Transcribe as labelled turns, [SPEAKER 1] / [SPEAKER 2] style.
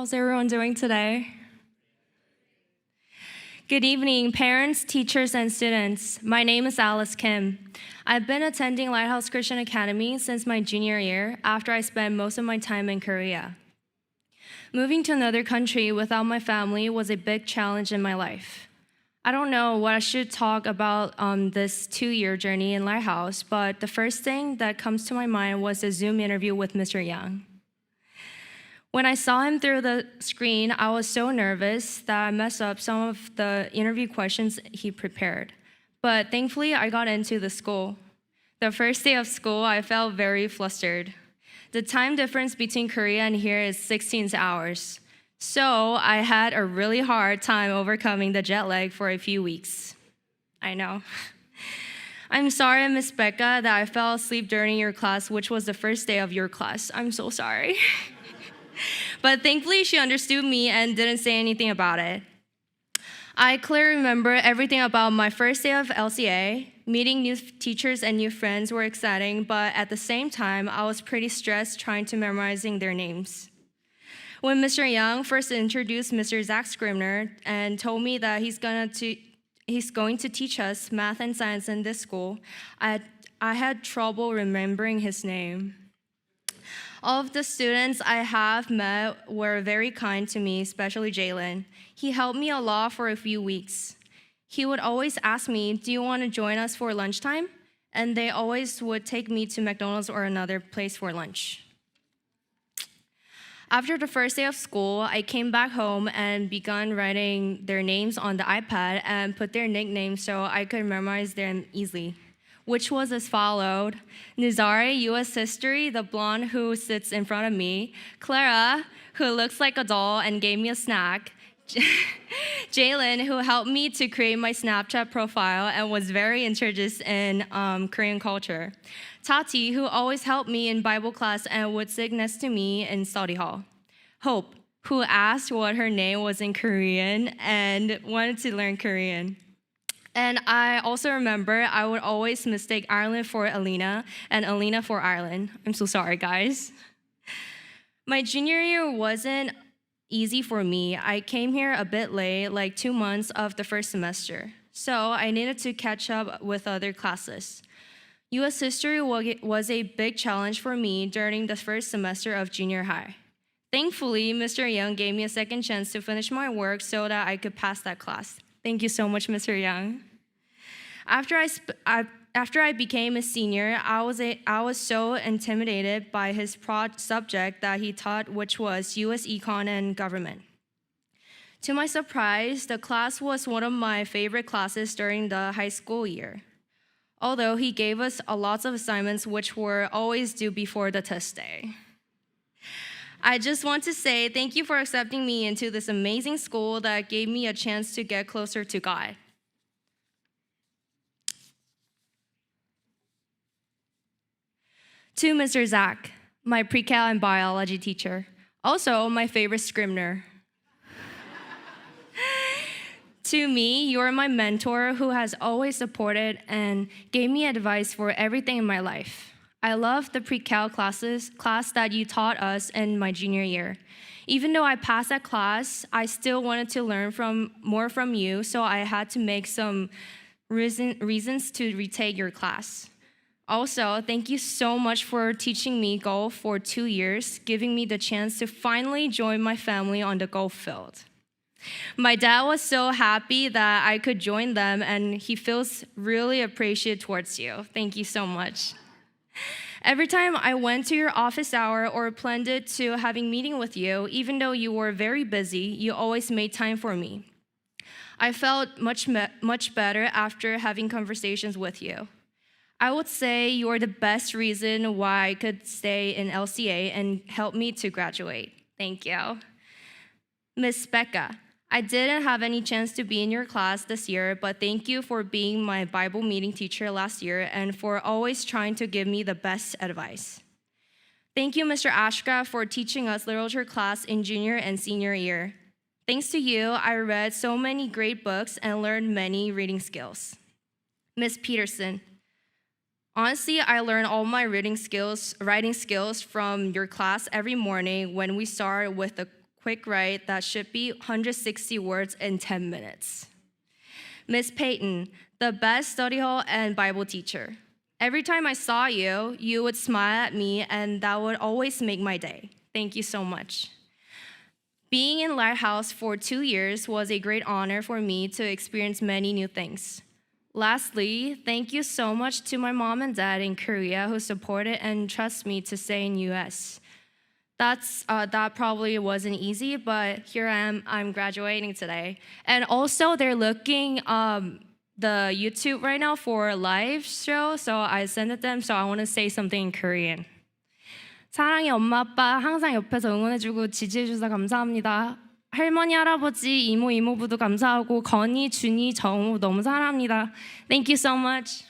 [SPEAKER 1] How's everyone doing today? Good evening, parents, teachers, and students. My name is Alice Kim. I've been attending Lighthouse Christian Academy since my junior year after I spent most of my time in Korea. Moving to another country without my family was a big challenge in my life. I don't know what I should talk about on this 2-year journey in Lighthouse, but the first thing that comes to my mind was a Zoom interview with Mr. Young. When I saw him through the screen, I was so nervous that I messed up some of the interview questions he prepared. But thankfully, I got into the school. The first day of school, I felt very flustered. The time difference between Korea and here is 16 hours. So I had a really hard time overcoming the jet lag for a few weeks. I know. I'm sorry, Miss Becca, that I fell asleep during your class, which was the first day of your class. I'm so sorry. But thankfully, she understood me and didn't say anything about it. I clearly remember everything about my first day of LCA. Meeting new teachers and new friends were exciting, but at the same time, I was pretty stressed trying to memorizing their names. When Mr. Young first introduced Mr. Zach Scribner and told me that he's going to teach us math and science in this school, I had trouble remembering his name. All of the students I have met were very kind to me, especially Jalen. He helped me a lot for a few weeks. He would always ask me, "Do you want to join us for lunchtime?" And they always would take me to McDonald's or another place for lunch. After the first day of school, I came back home and began writing their names on the iPad and put their nicknames so I could memorize them easily, which was as followed: Nizari, U.S. History, the blonde who sits in front of me; Clara, who looks like a doll and gave me a snack; Jalen, who helped me to create my Snapchat profile and was very interested in Korean culture; Tati, who always helped me in Bible class and would sit next to me in study hall; Hope, who asked what her name was in Korean and wanted to learn Korean. And I also remember I would always mistake Ireland for Alina and Alina for Ireland. I'm so sorry, guys. My junior year wasn't easy for me. I came here a bit late, like 2 months of the first semester. So I needed to catch up with other classes. U.S. history was a big challenge for me during the first semester of junior high. Thankfully, Mr. Young gave me a second chance to finish my work so that I could pass that class. Thank you so much, Mr. Young. After I became a senior, I was so intimidated by his subject that he taught, which was U.S. Econ and Government. To my surprise, the class was one of my favorite classes during the high school year, although he gave us a lot of assignments which were always due before the test day. I just want to say thank you for accepting me into this amazing school that gave me a chance to get closer to God. To Mr. Zach, my pre-cal and biology teacher, also my favorite Scribner. To me, you're my mentor who has always supported and gave me advice for everything in my life. I love the pre-cal class that you taught us in my junior year. Even though I passed that class, I still wanted to learn more from you, so I had to make some reasons to retake your class. Also, thank you so much for teaching me golf for 2 years, giving me the chance to finally join my family on the golf field. My dad was so happy that I could join them, and he feels really appreciated towards you. Thank you so much. Every time I went to your office hour or planned to having meeting with you, even though you were very busy, you always made time for me. I felt much better after having conversations with you. I would say you're the best reason why I could stay in LCA and help me to graduate. Thank you. Miss Becca, I didn't have any chance to be in your class this year, but thank you for being my Bible meeting teacher last year and for always trying to give me the best advice. Thank you, Mr. Ashka, for teaching us literature class in junior and senior year. Thanks to you, I read so many great books and learned many reading skills. Miss Peterson, honestly, I learn all my writing skills from your class every morning when we start with the quick write that should be 160 words in 10 minutes. Miss Peyton, the best study hall and Bible teacher. Every time I saw you, you would smile at me, and that would always make my day. Thank you so much. Being in Lighthouse for 2 years was a great honor for me to experience many new things. Lastly, thank you so much to my mom and dad in Korea who supported and trust me to stay in US. That probably wasn't easy, but here I am. I'm graduating today. And also, they're looking the YouTube right now for a live show, so I sent it them, so I want to say something in Korean. 사랑의 엄마 아빠 항상 옆에서 응원해주고 지지해주셔서 감사합니다. 할머니 할아버지 이모 이모부도 감사하고 건희 준이 정우 너무 사랑합니다. Thank you so much.